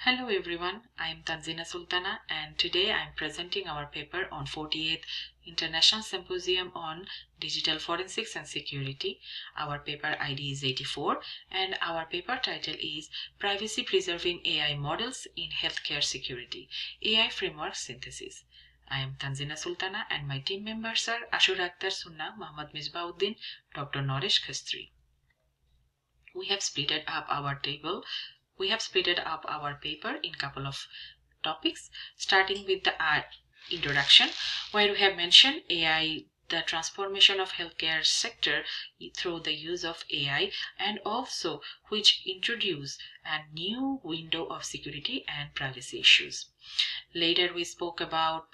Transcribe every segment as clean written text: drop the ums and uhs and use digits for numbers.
Hello everyone, I am Tanzina Sultana and today I am presenting our paper on 48th International Symposium on Digital Forensics and Security. Our paper ID is 84 and our paper title is Privacy Preserving AI Models in Healthcare Security, AI Framework Synthesis. I am Tanzina Sultana and my team members are Ashura Akhtar Sunna, Muhammad Misbauddin, Dr. Naresh Khastri. We have split up our paper in couple of topics, starting with the introduction, where we have mentioned AI, the transformation of healthcare sector through the use of AI, and also which introduce a new window of security and privacy issues. Later, we spoke about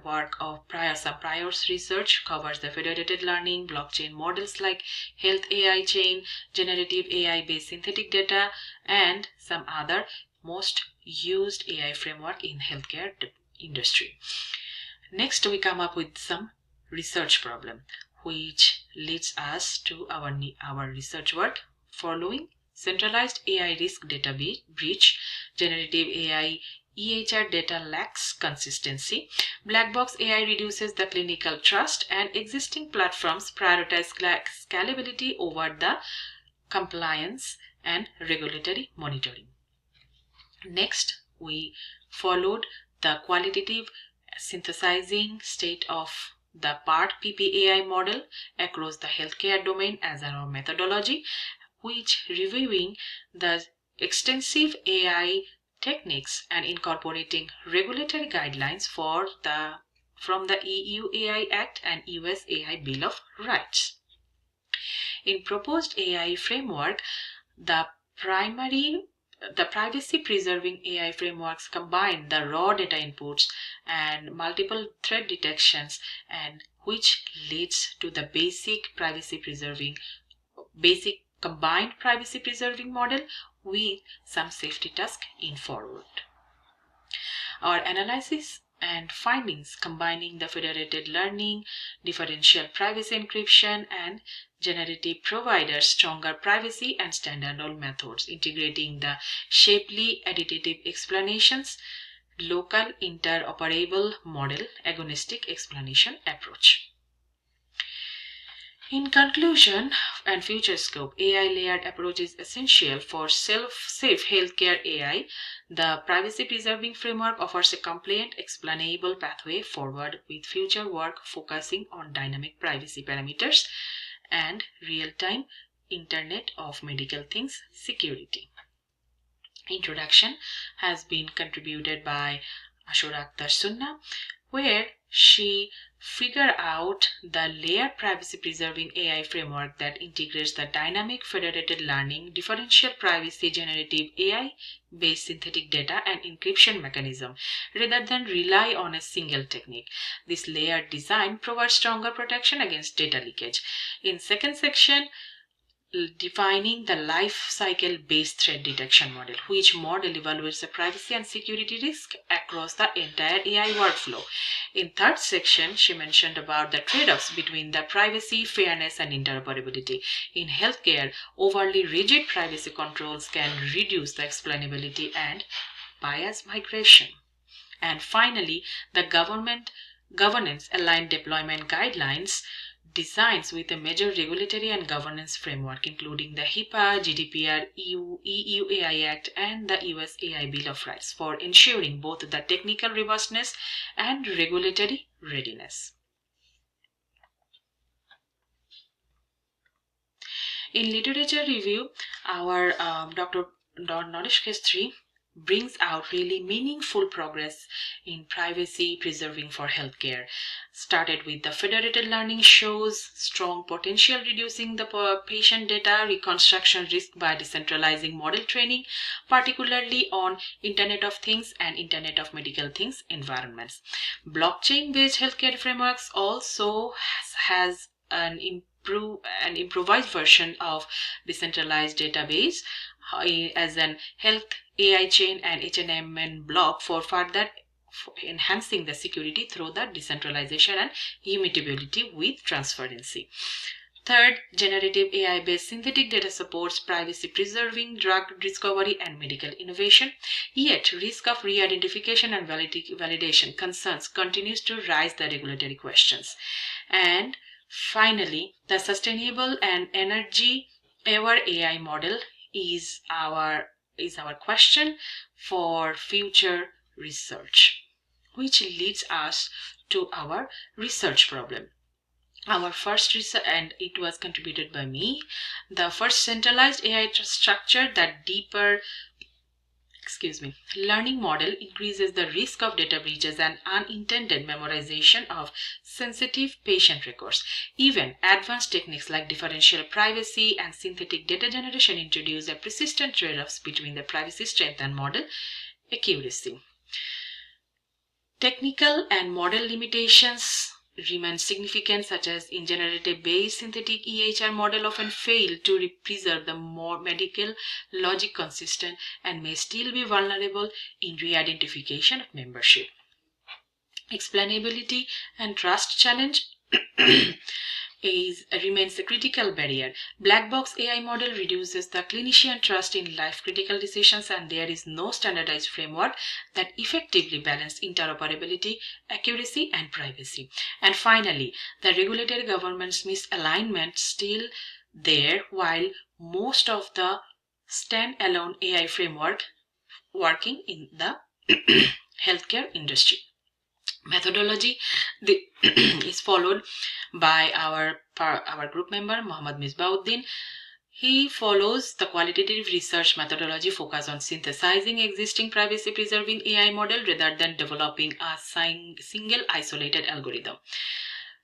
work of some prior research covers the federated learning, blockchain models like health AI chain, generative AI based synthetic data, and some other most used AI framework in healthcare industry. Next, we come up with some research problem, which leads us to our research work following centralized AI risk data breach, generative AI EHR data lacks consistency, black box AI reduces the clinical trust, and existing platforms prioritize scalability over the compliance and regulatory monitoring. Next, we followed the qualitative synthesizing state of the part ppAI model across the healthcare domain as our methodology, which reviewing the extensive AI techniques and incorporating regulatory guidelines from the EU AI Act and US AI Bill of Rights. In proposed AI framework, the privacy preserving AI frameworks combine the raw data inputs and multiple threat detections, and which leads to the basic combined privacy preserving model with some safety task in forward. Our analysis and findings combining the federated learning, differential privacy encryption, and generative provider stronger privacy and standalone methods, integrating the shapely additive explanations, local interoperable model, agnostic explanation approach. In conclusion and future scope, AI layered approach is essential for safe healthcare AI. The privacy preserving framework offers a compliant, explainable pathway forward with future work focusing on dynamic privacy parameters and real-time Internet of Medical Things security. Introduction has been contributed by Ashura Akhtar Sunna, where she figure out the layered privacy preserving AI framework that integrates the dynamic federated learning, differential privacy generative AI based synthetic data and encryption mechanism rather than rely on a single technique. This layered design provides stronger protection against data leakage. In second section, defining the life cycle based threat detection model, which model evaluates the privacy and security risk across the entire AI workflow. In third section, she mentioned about the trade-offs between the privacy, fairness, and interoperability. In healthcare, overly rigid privacy controls can reduce the explainability and bias migration. And finally, the governance aligned deployment guidelines designs with a major regulatory and governance framework, including the HIPAA, GDPR, EU AI Act, and the US AI Bill of Rights, for ensuring both the technical robustness and regulatory readiness. In literature review, our Dr. Naresh Khastri brings out really meaningful progress in privacy preserving for healthcare. Started with the federated learning shows strong potential reducing the patient data reconstruction risk by decentralizing model training, particularly on Internet of Things and Internet of Medical Things environments. Blockchain-based healthcare frameworks also has an improvised version of decentralized database as an health AI chain and HNMN block for further enhancing the security through the decentralization and immutability with transparency. Third, generative AI-based synthetic data supports privacy-preserving drug discovery and medical innovation. Yet, risk of re-identification and validation concerns continues to raise the regulatory questions. And finally, the sustainable and energy-aware AI model is our question for future research, which leads us to our research problem. Our first research, and it was contributed by me, the first centralized AI structure that deeper learning model increases the risk of data breaches and unintended memorization of sensitive patient records. Even advanced techniques like differential privacy and synthetic data generation introduce a persistent trade-offs between the privacy strength and model accuracy. Technical and model limitations remain significant, such as in generative-based synthetic EHR model often fail to preserve the more medical logic consistent and may still be vulnerable in re-identification of membership. Explainability and trust challenge remains a critical barrier. Black box AI model reduces the clinician trust in life-critical decisions, and there is no standardized framework that effectively balances interoperability, accuracy, and privacy. And finally, the regulatory government's misalignment still there, while most of the stand-alone AI framework working in the healthcare industry. Methodology is followed by our group member Mohammad Misbauddin. He follows the qualitative research methodology focused on synthesizing existing privacy-preserving AI model rather than developing a single isolated algorithm.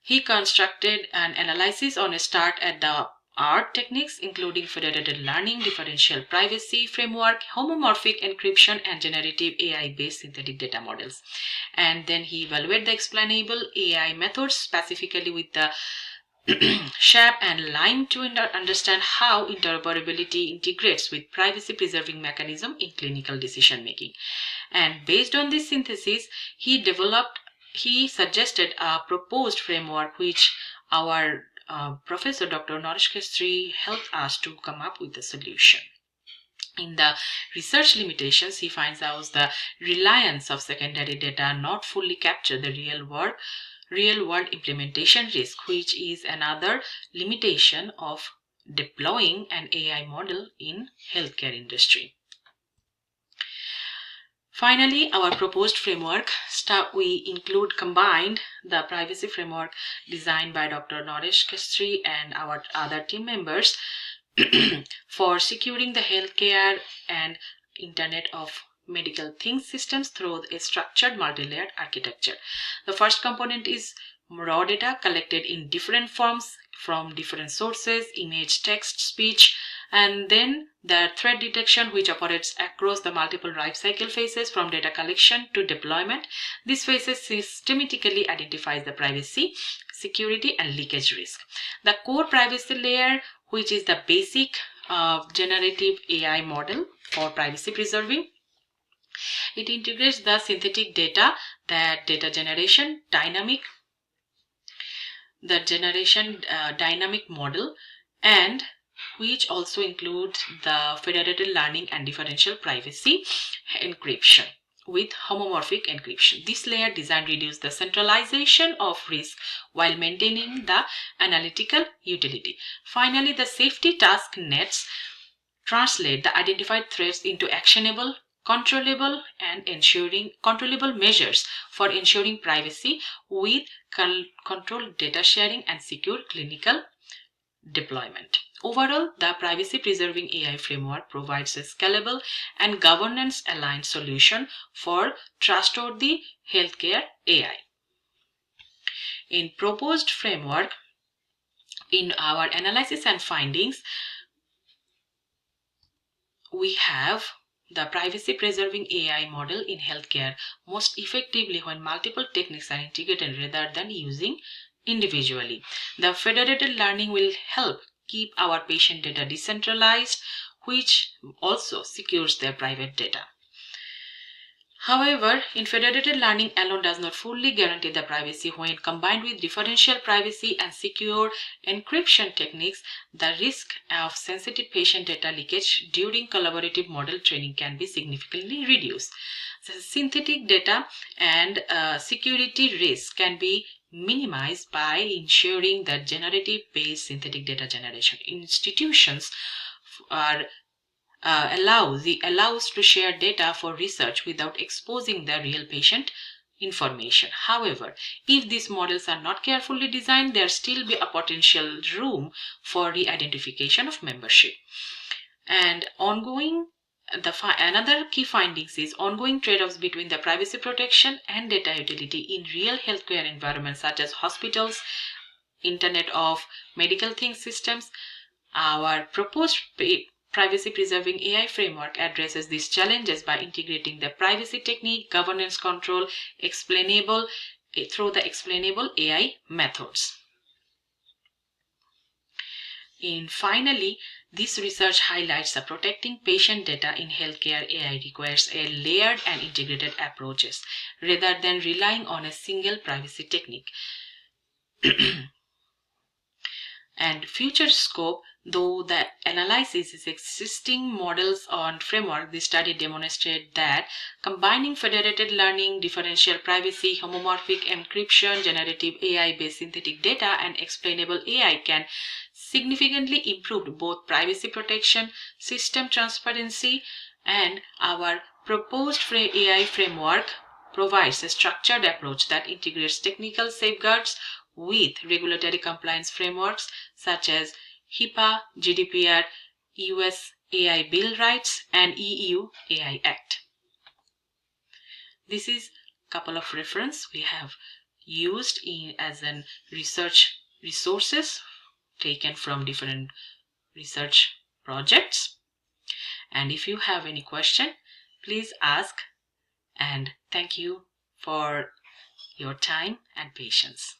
He constructed an analysis on a start at the art techniques, including federated learning, differential privacy framework, homomorphic encryption, and generative AI-based synthetic data models. And then he evaluated the explainable AI methods, specifically with the SHAP and LIME, to understand how interoperability integrates with privacy-preserving mechanism in clinical decision-making. And based on this synthesis, he suggested a proposed framework which our Professor Dr. Naresh Kastri helped us to come up with a solution. In the research limitations, he finds out the reliance of secondary data not fully capture the real world implementation risk, which is another limitation of deploying an AI model in healthcare industry. Finally, our proposed framework, we combined the privacy framework designed by Dr. Naresh Kastri and our other team members for securing the healthcare and Internet of Medical Things systems through a structured multi-layered architecture. The first component is raw data collected in different forms from different sources, image, text, speech, and then the threat detection, which operates across the multiple life cycle phases from data collection to deployment. These phases systematically identifies the privacy, security, and leakage risk. The core privacy layer, which is the basic generative AI model for privacy preserving. It integrates the synthetic data, that data generation, dynamic model, and which also includes the federated learning and differential privacy encryption with homomorphic encryption. This layer designed to reduce the centralization of risk while maintaining the analytical utility. Finally, the safety task nets translate the identified threats into actionable, controllable measures for ensuring privacy with controlled data sharing and secure clinical deployment. Overall, the privacy-preserving AI framework provides a scalable and governance-aligned solution for trustworthy healthcare AI. In proposed framework, in our analysis and findings, we have the privacy-preserving AI model in healthcare most effectively when multiple techniques are integrated rather than using individually. The federated learning will help keep our patient data decentralized, which also secures their private data. However, federated learning alone does not fully guarantee the privacy. When combined with differential privacy and secure encryption techniques, the risk of sensitive patient data leakage during collaborative model training can be significantly reduced. The synthetic data and security risk can be minimized by ensuring that generative-based synthetic data generation institutions are allows to share data for research without exposing the real patient information. However, if these models are not carefully designed, there still be a potential room for re-identification of membership. And another key findings is ongoing trade-offs between the privacy protection and data utility in real healthcare environments such as hospitals, Internet of Medical Things systems. Our proposed privacy preserving AI framework addresses these challenges by integrating the privacy technique, governance control, through the explainable AI methods. And finally, this research highlights that protecting patient data in healthcare AI requires a layered and integrated approaches rather than relying on a single privacy technique. And future scope, though the analysis is existing models on framework, this study demonstrated that combining federated learning, differential privacy, homomorphic encryption, generative AI-based synthetic data, and explainable AI can significantly improve both privacy protection, system transparency, and our proposed AI framework provides a structured approach that integrates technical safeguards with regulatory compliance frameworks such as HIPAA, GDPR, US AI Bill Rights, and EU AI Act. This is a couple of reference we have used as an research resources taken from different research projects. And if you have any question, please ask, and thank you for your time and patience.